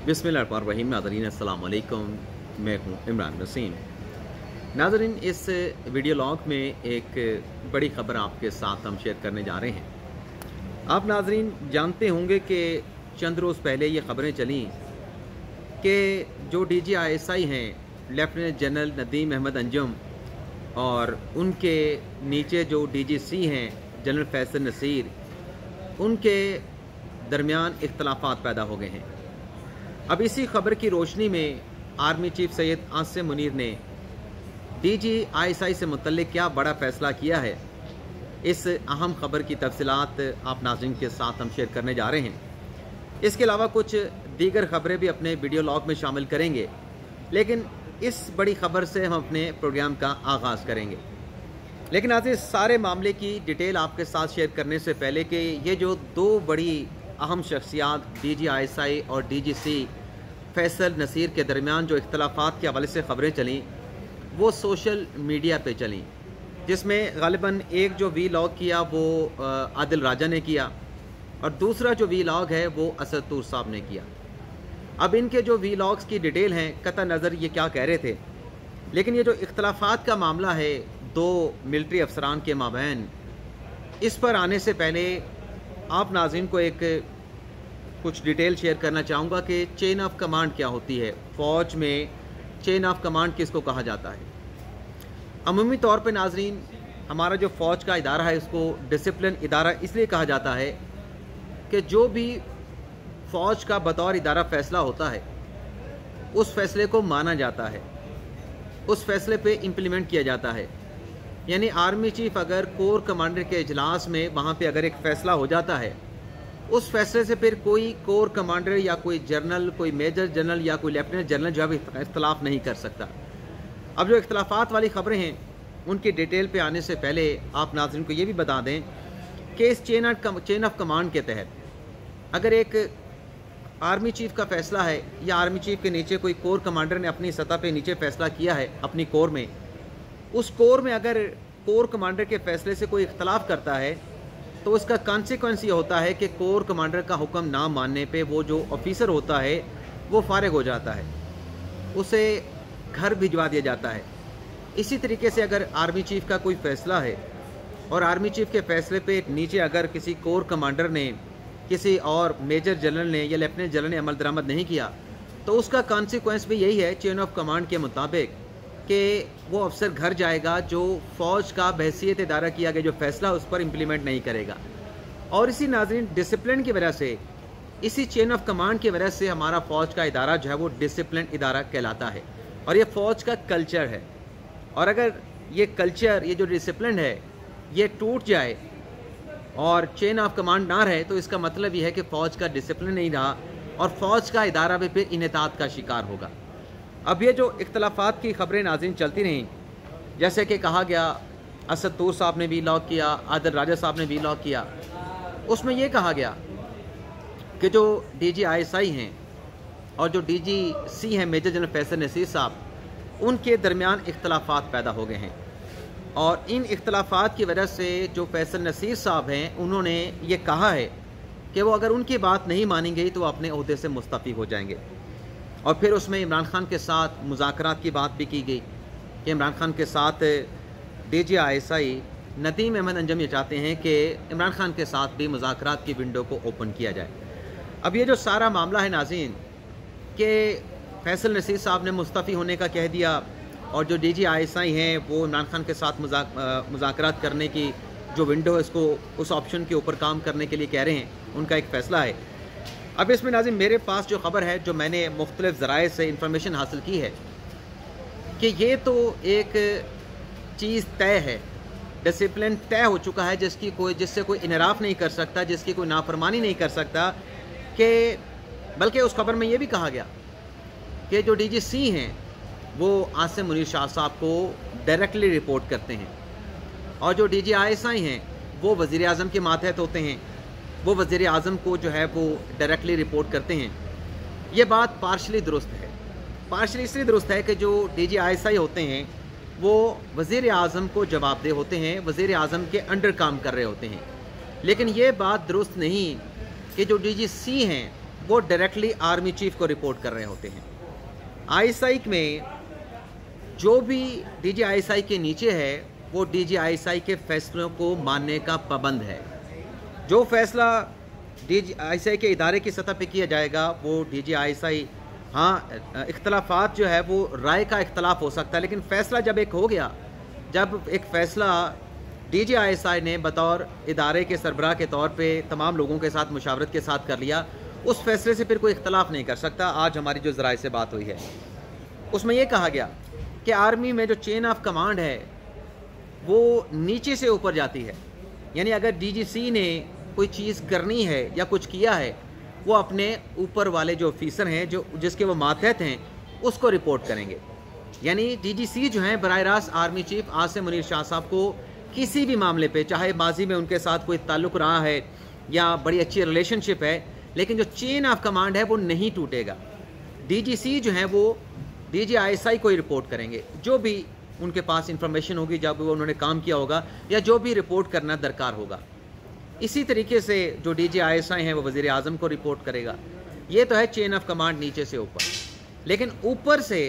बिस्मिल्लाहिर्रहमानिर्रहीम। नाज़रीन अस्सलाम वालेकुम, मैं हूँ इमरान नसीम। नाज़रीन, इस वीडियो लॉग में एक बड़ी ख़बर आपके साथ हम शेयर करने जा रहे हैं। आप नाज़रीन जानते होंगे कि चंद रोज़ पहले ये ख़बरें चलीं कि जो DGISI हैं लेफ्टिनेंट जनरल नदीम अहमद अंजुम और उनके नीचे जो DGC हैं जनरल फैसल नसीर, उनके दरमियान इख्तलाफात पैदा हो गए हैं। अब इसी खबर की रोशनी में आर्मी चीफ सैयद आसिम मुनीर ने DGISI से मुतल्लिक क्या बड़ा फ़ैसला किया है, इस अहम खबर की तफसीलात आप नाज़रीन के साथ हम शेयर करने जा रहे हैं। इसके अलावा कुछ दीगर खबरें भी अपने वीडियो लॉग में शामिल करेंगे, लेकिन इस बड़ी खबर से हम अपने प्रोग्राम का आगाज़ करेंगे। लेकिन आज इस सारे मामले की डिटेल आपके साथ शेयर करने से पहले कि ये जो दो बड़ी अहम शख्सियात DGISI और DGC फैसल नसीर के दरमियान जो इख्तलाफात के हवाले से ख़बरें चलीं, वो सोशल मीडिया पे चलीं, जिसमें ग़ालिबन एक जो वीलॉग किया वो आदिल राजा ने किया और दूसरा जो वीलॉग है वो असद तूर साहब ने किया। अब इनके जो वीलॉग्स की डिटेल हैं, कतई नज़र ये क्या कह रहे थे, लेकिन ये जो इख्तलाफात का मामला है दो मिलिट्री अफसरान के माबैन, इस पर आने से पहले आप नाज़रीन को एक कुछ डिटेल शेयर करना चाहूँगा कि चेन ऑफ कमांड क्या होती है। फ़ौज में चेन ऑफ कमांड किसको कहा जाता है? अमूमी तौर पे नाज़रीन, हमारा जो फ़ौज का इदारा है उसको डिसिप्लिन इदारा इसलिए कहा जाता है कि जो भी फ़ौज का बतौर इदारा फ़ैसला होता है उस फ़ैसले को माना जाता है, उस फ़ैसले पे इम्प्लीमेंट किया जाता है। यानी आर्मी चीफ अगर कोर कमांडर के इजलास में वहाँ पे अगर एक फ़ैसला हो जाता है, उस फैसले से फिर कोई कोर कमांडर या कोई जनरल, कोई मेजर जनरल या कोई लेफ्टिनेंट जनरल जो है इख्तलाफ नहीं कर सकता। अब जो इख्तलाफात वाली ख़बरें हैं उनकी डिटेल पे आने से पहले आप नाज़रीन को ये भी बता दें कि इस चेन ऑफ कमांड के तहत अगर एक आर्मी चीफ का फ़ैसला है या आर्मी चीफ के नीचे कोई कोर कमांडर ने अपनी सतह पे नीचे फ़ैसला किया है अपनी कोर में, उस कोर में अगर कोर कमांडर के फ़ैसले से कोई इख्तलाफ करता है तो उसका कॉन्सिक्वेंस ये होता है कि कोर कमांडर का हुक्म ना मानने पे वो जो ऑफिसर होता है वो फारिग हो जाता है, उसे घर भिजवा दिया जाता है। इसी तरीके से अगर आर्मी चीफ का कोई फ़ैसला है और आर्मी चीफ के फ़ैसले पे नीचे अगर किसी कोर कमांडर ने, किसी और मेजर जनरल ने या लेफ्टिनेंट जनरल ने अमल दरामद नहीं किया, तो उसका कॉन्सिक्वेंस भी यही है चेन ऑफ कमांड के मुताबिक कि वो अफसर घर जाएगा जो फ़ौज का बहसीत इदारा किया गया जो फ़ैसला उस पर इम्प्लीमेंट नहीं करेगा। और इसी नाज़रीन डिसिप्लिन की वजह से, इसी चेन ऑफ कमांड की वजह से हमारा फ़ौज का इदारा जो है वो डिसिप्लिन इदारा कहलाता है और ये फ़ौज का कल्चर है। और अगर ये कल्चर, ये जो डिसिप्लिन है, ये टूट जाए और चेन ऑफ कमांड ना रहे तो इसका मतलब ये है कि फ़ौज का डिसिप्लिन नहीं रहा और फ़ौज का इदारा भी फिर इनेतात का शिकार होगा। अब ये जो इख्तलाफात की ख़बरें नाज़रीन चलती रहीं, जैसे कि कहा गया असद तूर साहब ने वीलॉग किया, आदिल राजा साहब ने वीलॉग किया, उसमें ये कहा गया कि जो DGISI हैं और जो DGC हैं मेजर जनरल फैसल नसीर साहब, उनके दरमियान इख्तलाफात पैदा हो गए हैं। और इन इख्तलाफात की वजह से जो फैसल नसीर साहब हैं उन्होंने ये कहा है कि वो अगर उनकी बात नहीं मानी गई तो अपने ओहदे से मुस्तफ़ी हो जाएंगे। और फिर उसमें इमरान खान के साथ मुज़ाकरात की बात भी की गई कि इमरान खान के साथ DGISI नदीम अहमद अंजुम ये चाहते हैं कि इमरान खान के साथ भी मुज़ाकरात की विंडो को ओपन किया जाए। अब ये जो सारा मामला है नाज़रीन कि फैसल नसीर साहब ने मुस्तफ़ी होने का कह दिया और जो DGISI हैं वो इमरान खान के साथ मुज़ाकरात करने की जो विंडो है इसको उस ऑप्शन के ऊपर काम करने के लिए कह रहे हैं, उनका एक फ़ैसला है। अब इसमें नाज़रीन मेरे पास जो ख़बर है, जो मैंने मुख्तलिफ़ ज़राए से इंफॉर्मेशन हासिल की है कि ये तो एक चीज़ तय है, डिसिप्लिन तय हो चुका है जिससे कोई इनराफ़ नहीं कर सकता, जिसकी कोई नाफरमानी नहीं कर सकता। कि बल्कि उस खबर में ये भी कहा गया कि जो DGC हैं वो आसिम मुनीर शाह साहब को डायरेक्टली रिपोर्ट करते हैं और जो DGISI हैं वो वज़ीर आज़म के मातहत होते हैं, वो वज़ीर आज़म को जो है वो डायरेक्टली रिपोर्ट करते हैं। ये बात पार्शली दुरुस्त है। पार्शली इसलिए दुरुस्त है कि जो DGISI होते हैं वो वज़ीर आज़म को जवाबदेह होते हैं, वज़ीर आज़म के अंडर काम कर रहे होते हैं। लेकिन ये बात दुरुस्त नहीं कि जो DGC हैं वो डायरेक्टली आर्मी चीफ को रिपोर्ट कर रहे होते हैं। आईएसआई में जो भी डीजीआईएसआई के नीचे है वो डीजीआईएसआई के फैसलों को मानने का पाबंद है। जो फैसला डीजीआईएसआई के इदारे की सतह पे किया जाएगा वो डीजीआईएसआई, हाँ इख्तलाफात जो है वो राय का इख्तलाफ हो सकता है, लेकिन फैसला जब एक हो गया, जब एक फैसला डीजीआईएसआई ने बतौर इदारे के सरबराह के तौर पे तमाम लोगों के साथ मुशावरत के साथ कर लिया, उस फैसले से फिर कोई इख्तलाफ नहीं कर सकता। आज हमारी जो ज़राए से बात हुई है उसमें यह कहा गया कि आर्मी में जो चेन ऑफ कमांड है वो नीचे से ऊपर जाती है। यानी अगर डीजीसी ने कोई चीज़ करनी है या कुछ किया है, वो अपने ऊपर वाले जो ऑफिसर हैं जो जिसके वो मातहत हैं उसको रिपोर्ट करेंगे। यानी डीजीसी जो हैं बराह रास्त आर्मी चीफ आसिम मुनीर शाह साहब को किसी भी मामले पे, चाहे माजी में उनके साथ कोई ताल्लुक़ रहा है या बड़ी अच्छी रिलेशनशिप है, लेकिन जो चेन ऑफ कमांड है वो नहीं टूटेगा। डीजीसी जो है वो डीजीआईएसआई को ही रिपोर्ट करेंगे, जो भी उनके पास इंफॉर्मेशन होगी, जब वो उन्होंने काम किया होगा या जो भी रिपोर्ट करना दरकार होगा। इसी तरीके से जो डीजीआईएसआई हैं वो वज़ीर आज़म को रिपोर्ट करेगा। ये तो है चेन ऑफ कमांड नीचे से ऊपर, लेकिन ऊपर से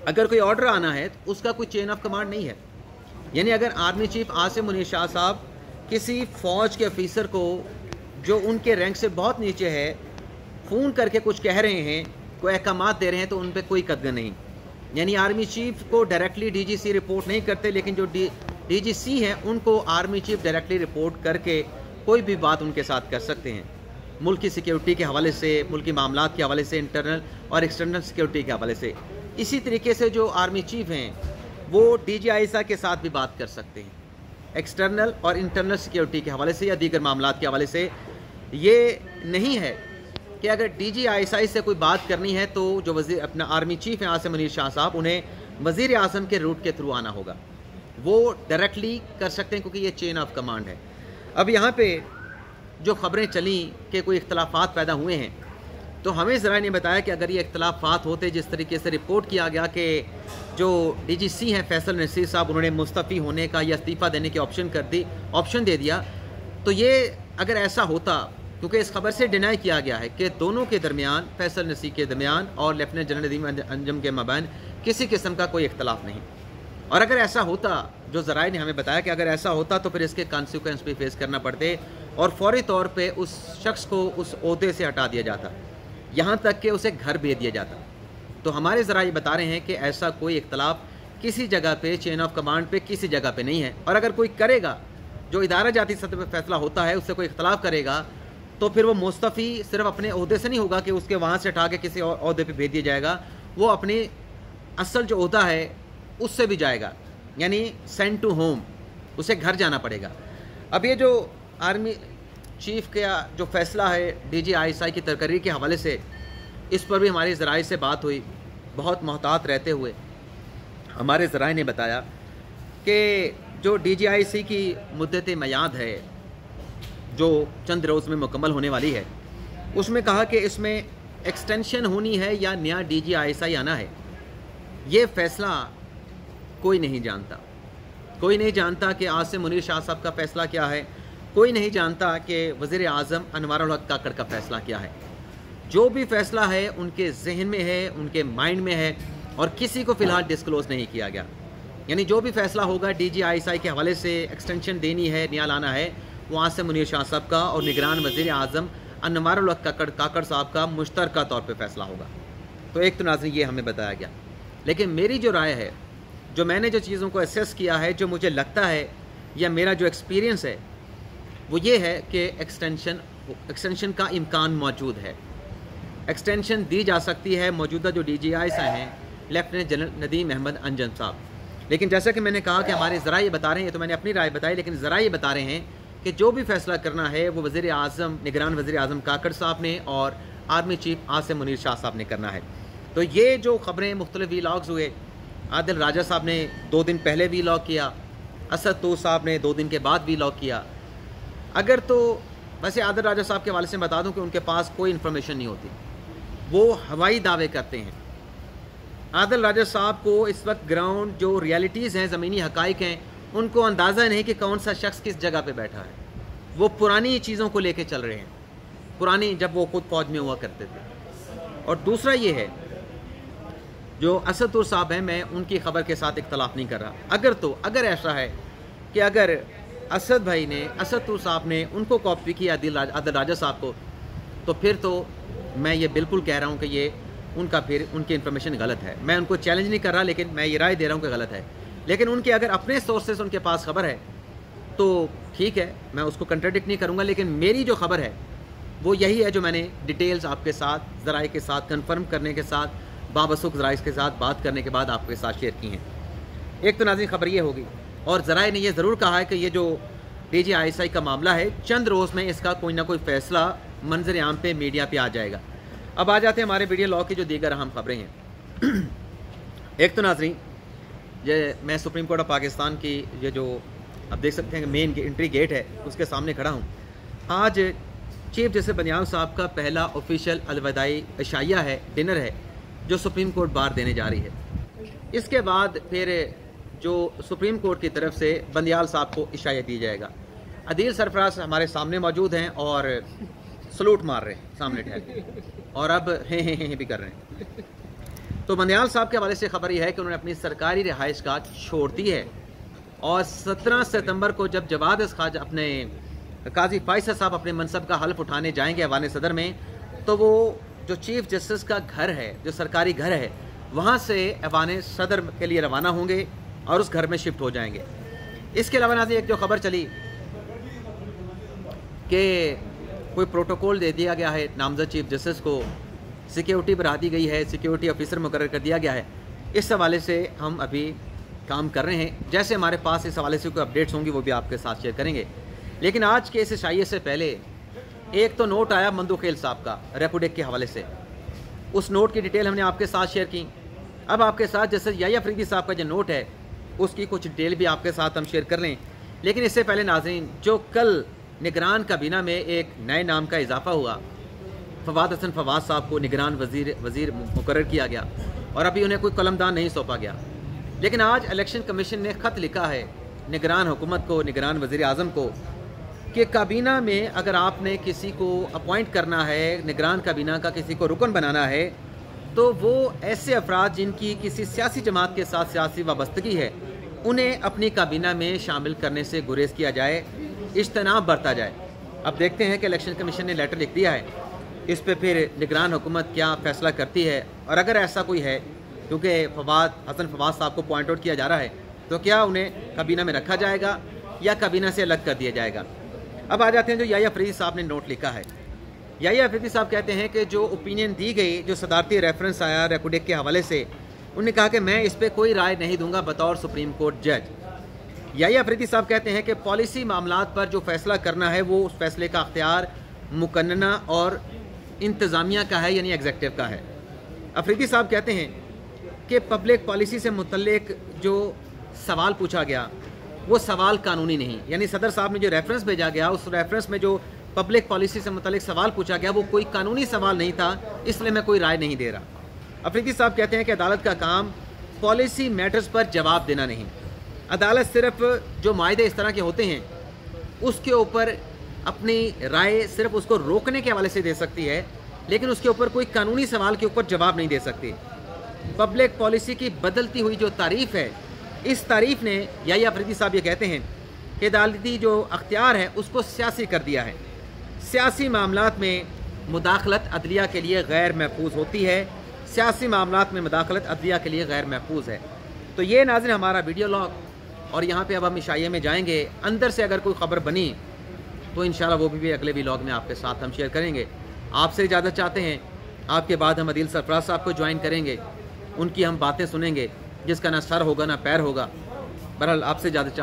अगर कोई ऑर्डर आना है तो उसका कोई चेन ऑफ कमांड नहीं है। यानी अगर आर्मी चीफ आसिम मुनीर शाह साहब किसी फ़ौज के ऑफिसर को जो उनके रैंक से बहुत नीचे है फ़ोन करके कुछ कह रहे हैं, कोई अहकामात दे रहे हैं, तो उन पर कोई कदर नहीं। यानी आर्मी चीफ को डायरेक्टली डीजीसी रिपोर्ट नहीं करते, लेकिन जो डीजीसी हैं उनको आर्मी चीफ डायरेक्टली रिपोर्ट करके कोई भी बात उनके साथ कर सकते हैं। मुल्क की सिक्योरिटी के हवाले से, मुल्की मामलात के हवाले से, इंटरनल और एक्सटर्नल सिक्योरिटी के हवाले से। इसी तरीके से जो आर्मी चीफ हैं वो डीजीआईएसआई के साथ भी बात कर सकते हैं, एक्सटर्नल और इंटरनल सिक्योरिटी के हवाले से या दीगर मामलात के हवाले से। ये नहीं है कि अगर डीजीआईएसआई से कोई बात करनी है तो जो वज़ीर अपना आर्मी चीफ हैं आसिम मुनीर शाह साहब, उन्हें वज़ीर आज़म के रूट के थ्रू आना होगा। वो डायरेक्टली कर सकते हैं क्योंकि ये चेन ऑफ कमांड है। अब यहाँ पे जो ख़बरें चली कि कोई इख्तलाफात पैदा हुए हैं, तो हमें ज़रा ने बताया कि अगर ये इख्तलाफात होते जिस तरीके से रिपोर्ट किया गया कि जो डीजीसी हैं फैसल नसीर साहब, उन्होंने मुस्तफ़ी होने का या इस्तीफ़ा देने की ऑप्शन दे दिया, तो ये अगर ऐसा होता, क्योंकि इस खबर से डिनाई किया गया है कि दोनों के दरमियान, फैसल नसीर के दरमियान और लेफ्टिनेंट जनरल नदीम अंजम के मबैन किसी किस्म का कोई इख्तलाफ नहीं। और अगर ऐसा होता, जो ज़राए ने हमें बताया कि अगर ऐसा होता तो फिर इसके कॉन्सिक्वेंस भी फेस करना पड़ते और फौरी तौर पे उस शख्स को उस ओहदे से हटा दिया जाता, यहाँ तक कि उसे घर भेज दिया जाता। तो हमारे ज़राए बता रहे हैं कि ऐसा कोई इख्तलाफ किसी जगह पे, चेन ऑफ कमांड पे किसी जगह पे नहीं है। और अगर कोई करेगा, जो इदारा जाती सतह पर फैसला होता है, उससे कोई इख्तलाफ करेगा, तो फिर वो मुस्तफ़ी सिर्फ अपने ओहदे से नहीं होगा कि उसके वहाँ से हटा के किसी और ओहदे पे भेज दिया जाएगा, वो अपनी असल जो ओहदा है उससे भी जाएगा, यानी सेंड टू होम, उसे घर जाना पड़ेगा। अब ये जो आर्मी चीफ का जो फैसला है डीजीआईएसआई की तकरीर के हवाले से, इस पर भी हमारी ज़राए से बात हुई। बहुत मोहतात रहते हुए हमारे ज़राए ने बताया कि जो डीजीआईएसआई की मुद्दत मियाद है जो चंद रोज़ में मुकम्मल होने वाली है, उसमें कहा कि इसमें एक्सटेंशन होनी है या नया डीजीआईएसआई आना है, ये फ़ैसला कोई नहीं जानता। कोई नहीं जानता कि आसिम मुनीर शाह साहब का फ़ैसला क्या है, कोई नहीं जानता कि वज़ीर आज़म अनवारुल हक काकड़ का फ़ैसला क्या है। जो भी फ़ैसला है उनके जहन में है, उनके माइंड में है और किसी को फ़िलहाल डिस्क्लोज़ नहीं किया गया। यानी जो भी फ़ैसला होगा डीजीआईएसआई के हवाले से, एक्सटेंशन देनी है, नया लाना है, वो आसिम मुनीर शाह साहब का और निगरान वज़ीर आज़म अनवारुल हक काकड़ साहब का मुश्तरका तौर पे फ़ैसला होगा। तो एक तो नाज़रीन ये हमें बताया गया, लेकिन मेरी जो राय है, जो मैंने जो चीज़ों को असेस किया है, जो मुझे लगता है या मेरा जो एक्सपीरियंस है, वो ये है कि एक्सटेंशन का इम्कान मौजूद है। एक्सटेंशन दी जा सकती है मौजूदा जो डीजीआईएसआई हैं लेफ्टिनेंट जनरल नदीम अहमद अंजम साहब। लेकिन जैसा कि मैंने कहा कि हमारे ज़राए बता रहे हैं, तो मैंने अपनी राय बताई, लेकिन ज़राए बता रहे हैं कि जो भी फ़ैसला करना है वो वज़ीर आज़म, निगरान वज़ीर आज़म काकड़ साहब ने और आर्मी चीफ आसिम मुनीर शाह साहब ने करना है। तो ये जो ख़बरें मुख्तलिफ वीलॉग्स हुए, आदिल राजा साहब ने 2 दिन पहले वीलॉग किया, असद तो साहब ने 2 दिन के बाद वीलॉग किया। अगर तो वैसे आदिल राजा साहब के हवाले से बता दूं कि उनके पास कोई इन्फॉर्मेशन नहीं होती, वो हवाई दावे करते हैं। आदिल राजा साहब को इस वक्त ग्राउंड जो रियलिटीज़ हैं, ज़मीनी हक़ाइक़ हैं, उनको अंदाज़ा नहीं कि कौन सा शख्स किस जगह पे बैठा है। वो पुरानी चीज़ों को लेके चल रहे हैं। पुरानी जब वो खुद फौज में हुआ करते थे। और दूसरा ये है, जो असद तूर साहब हैं, मैं उनकी ख़बर के साथ इख्तलाफ नहीं कर रहा। अगर ऐसा है कि अगर असद भाई ने, असद तूर साहब ने उनको कॉपी किया आदिल राजा साहब को, तो फिर तो मैं ये बिल्कुल कह रहा हूँ कि ये उनकी इन्फॉर्मेशन गलत है। मैं उनको चैलेंज नहीं कर रहा, लेकिन मैं ये राय दे रहा हूँ कि गलत है। लेकिन उनके अगर अपने सोर्सेस उनके पास खबर है तो ठीक है, मैं उसको कंट्राडिक्ट नहीं करूँगा। लेकिन मेरी जो खबर है वो यही है जो मैंने डिटेल्स आपके साथ ज़राए के साथ कंफर्म करने के साथ, बाबसुख ज़राए के साथ बात करने के बाद आपके साथ शेयर की हैं। एक तो नाज़रीन खबर ये होगी, और ज़राए ने ये ज़रूर कहा है कि ये जो DGISI का मामला है, चंद रोज़ में इसका कोई ना कोई फ़ैसला मंजर आम पे मीडिया पे आ जाएगा। अब आ जाते हैं हमारे वीडियो लॉ की जो दीगर अहम खबरें हैं। एक तो नाज़रीन, ये मैं सुप्रीम कोर्ट ऑफ पाकिस्तान की ये जो आप देख सकते हैं कि मेन एंट्री गेट है, उसके सामने खड़ा हूँ। आज चीफ जस्टिस बंदियाल साहब का पहला ऑफिशियल अलविदाई इशाइया है, डिनर है, जो सुप्रीम कोर्ट बार देने जा रही है। इसके बाद फिर जो सुप्रीम कोर्ट की तरफ से बंदियाल साहब को इशाइया दिया जाएगा। अदील सरफराज हमारे सामने मौजूद हैं और सलूट मार रहे हैं सामने ठहर के, और अब हे भी कर रहे हैं। तो बंदियाल साहब के हवाले से खबर यह है कि उन्होंने अपनी सरकारी रिहाइश गाह छोड़ दी है, और 17 सितंबर को जब जवाद खाज अपने काजी फाइसर साहब अपने मनसब का हल्फ उठाने जाएंगे ऐवान सदर में, तो वो जो चीफ जस्टिस का घर है, जो सरकारी घर है, वहाँ से ऐवान सदर के लिए रवाना होंगे और उस घर में शिफ्ट हो जाएंगे। इसके अलावा नाज़रीन एक जो खबर चली कि कोई प्रोटोकॉल दे दिया गया है नामजद चीफ जस्टिस को, सिक्योरिटी बढ़ा दी गई है, सिक्योरिटी ऑफिसर मुकर्रर कर दिया गया है। इस हवाले से हम अभी काम कर रहे हैं, जैसे हमारे पास इस हवाले से कोई अपडेट्स होंगी वो भी आपके साथ शेयर करेंगे। लेकिन आज के इस इशाइये से पहले एक तो नोट आया मंदू खेल साहब का रेपुडेक के हवाले से, उस नोट की डिटेल हमने आपके साथ शेयर की। अब आपके साथ जैसे याह्या अफरीदी साहब का जो नोट है उसकी कुछ डिटेल भी आपके साथ हम शेयर कर लें। लेकिन इससे पहले नाज़रीन, जो कल निगरान काबीना में एक नए नाम का इजाफा हुआ, फवाद हसन फवाद साहब को निगरान वज़ीर मुकर्रर किया गया, और अभी उन्हें कोई कलमदान नहीं सौंपा गया। लेकिन आज इलेक्शन कमीशन ने ख़त लिखा है निगरान हुकूमत को, निगरान वज़ीर आज़म को, कि काबीना में अगर आपने किसी को अपॉइंट करना है, निगरान काबीना का किसी को रुकन बनाना है, तो वो ऐसे अफराद जिनकी किसी सियासी जमात के साथ सियासी वाबस्तगी है, उन्हें अपनी काबीना में शामिल करने से गुरेज किया जाए, इज्तनाब बरता जाए। अब देखते हैं कि इलेक्शन कमीशन ने लेटर लिख दिया है, इस पर फिर निगरान हुकूमत क्या फ़ैसला करती है। और अगर ऐसा कोई है, क्योंकि फवाद हसन फवाद साहब को पॉइंट आउट किया जा रहा है, तो क्या उन्हें काबीना में रखा जाएगा या काबीना से अलग कर दिया जाएगा। अब आ जाते हैं जो याह्या अफरीदी साहब ने नोट लिखा है। याह्या अफरीदी साहब कहते हैं कि जो ओपिनियन दी गई, जो सदारती रेफरेंस आया रेपुडेक के हवाले से, उन्होंने कहा कि मैं इस पर कोई राय नहीं दूंगा बतौर सुप्रीम कोर्ट जज। याह्या अफरीदी साहब कहते हैं कि पॉलिसी मामलात पर जो फैसला करना है वो उस फैसले का अख्तियार मुकन्नना और इंतज़ामिया का है, यानी एग्जेक्टिव का है। अफरीदी साहब कहते हैं कि पब्लिक पॉलिसी से मुतल्लिक जो सवाल पूछा गया वो सवाल कानूनी नहीं, यानी सदर साहब ने जो रेफरेंस भेजा गया, उस रेफरेंस में जो पब्लिक पॉलिसी से मुतल्लिक सवाल पूछा गया वो कोई कानूनी सवाल नहीं था, इसलिए मैं कोई राय नहीं दे रहा। अफरीदी साहब कहते हैं कि अदालत का काम पॉलिसी मैटर्स पर जवाब देना नहीं, अदालत सिर्फ जो मायदे इस तरह के होते हैं उसके ऊपर अपनी राय सिर्फ उसको रोकने के हवाले से दे सकती है, लेकिन उसके ऊपर कोई कानूनी सवाल के ऊपर जवाब नहीं दे सकती। पब्लिक पॉलिसी की बदलती हुई जो तारीफ़ है, इस तारीफ़ ने याह्या अफरीदी साहब ये कहते हैं कि अदालती जो अख्तियार है उसको सियासी कर दिया है। सियासी मामलात में मुदाखलत अदलिया के लिए गैर महफूज होती है, सियासी मामलात में मुदाखलत अदलिया के लिए गैर महफूज है। तो ये नाज़रीन हमारा वीडियो लॉग, और यहाँ पे अब हम इशाइये में जाएंगे। अंदर से अगर कोई ख़बर बनी तो इंशाल्लाह वो भी अगले व्लॉग में आपके साथ हम शेयर करेंगे। आपसे इजाज़त चाहते हैं, आपके बाद हम अदील सरफराज साहब को ज्वाइन करेंगे, उनकी हम बातें सुनेंगे जिसका ना सर होगा ना पैर होगा। बहरहाल आपसे इजाज़त चाहते हैं।